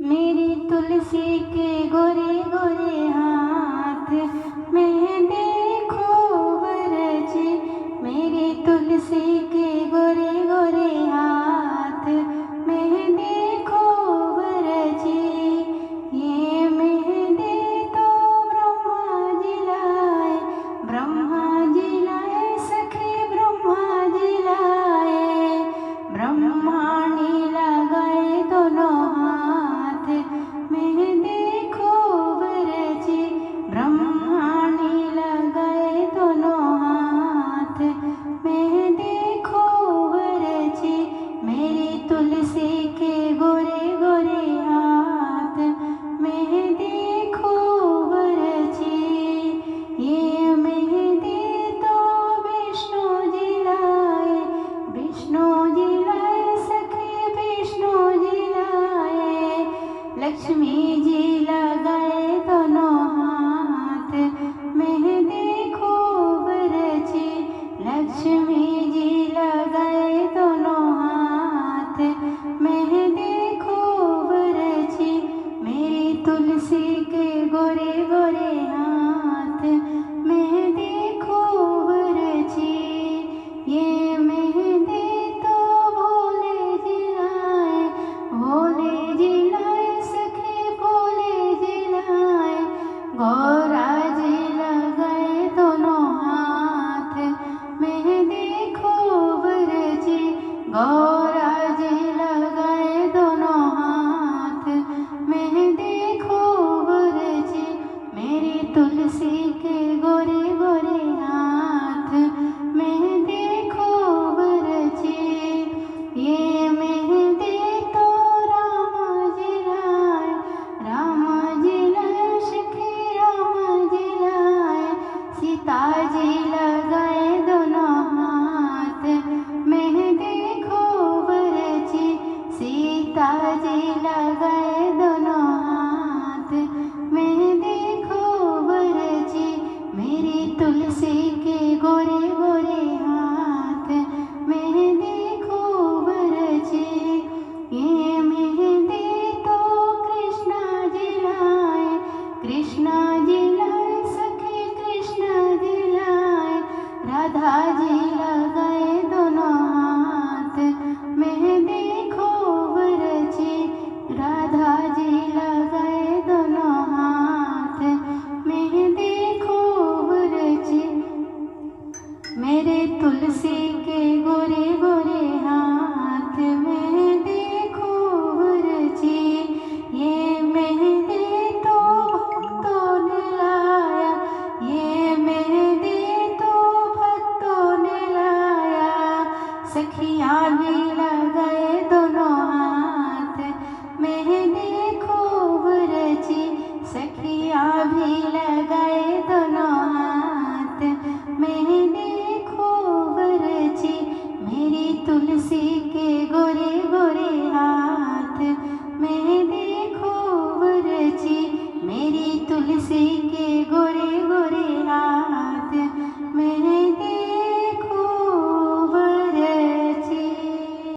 मेरी तुलसी के गोरे गोरे हाथ में देखो वरजी। मेरी तुलसी के गोरे गोरे हाथ में देखो वरजी। ये मेहंदी तो ब्रह्मा जी लाए, ब्रह्मा जी लाए सखी ब्रह्मा जी लाए। ब्रह्माणी लगाए दोनों हाथ में देखो वरजी। ब्रह्माणी लगाए दोनों हाथ में देखो वरजी। मेरी तुलसी के गोरे गोरे हाथ में देखो वरजी। ये मेहंदी तो विष्णु जी लाए, विष्णु जी लाए सखी विष्णु जी लाए। लक्ष्मी जी लगाए दोनों हाथ में देखो वरजी। लक्ष्मी जी लगाए दोनों हाथ में देखो वरजी। मेरी तुलसी के गोरे गोरे हाथ में देखो वरजी। ये मेहंदी तो भोले जी लाए, भोले जी लाए सखी भोले जी लाए। गौरा जी लगाए दोनों हाथ में देखो वरजी। गौरा जी लगाए दोनों हाथ में देखो वरजी। मेरी तुलसी के गोरे गोरे हाथ में देखो वरजी। ये मेहंदी तो राम जी लाए, राम जी लाए सखी राम जी लाए। सीता जी लगाए दोनों हाथ में देखो वरजी। सीता जी लगाए दोनों हाथ में देखो वरजी। मेरी तुलसी के गोरे गोरे हाथ में देखो वरजी। ये मेहंदी तो कृष्णा जी लाए, कृष्णा जी लाए सखी कृष्णा जी लाए। राधा जी लगाए दोनों हाथ में देखो वरजी। राधा जी लगाए दोनों हाथ में देखो वरजी। मेरे तुलसी के गोरे गोरे हाथ में देखो वरजी। ये मेहंदी तो भक्तों ने लाया, ये मेहंदी तो भक्तों ने लाया। सखियाँ भी लगाए दोनों हाथ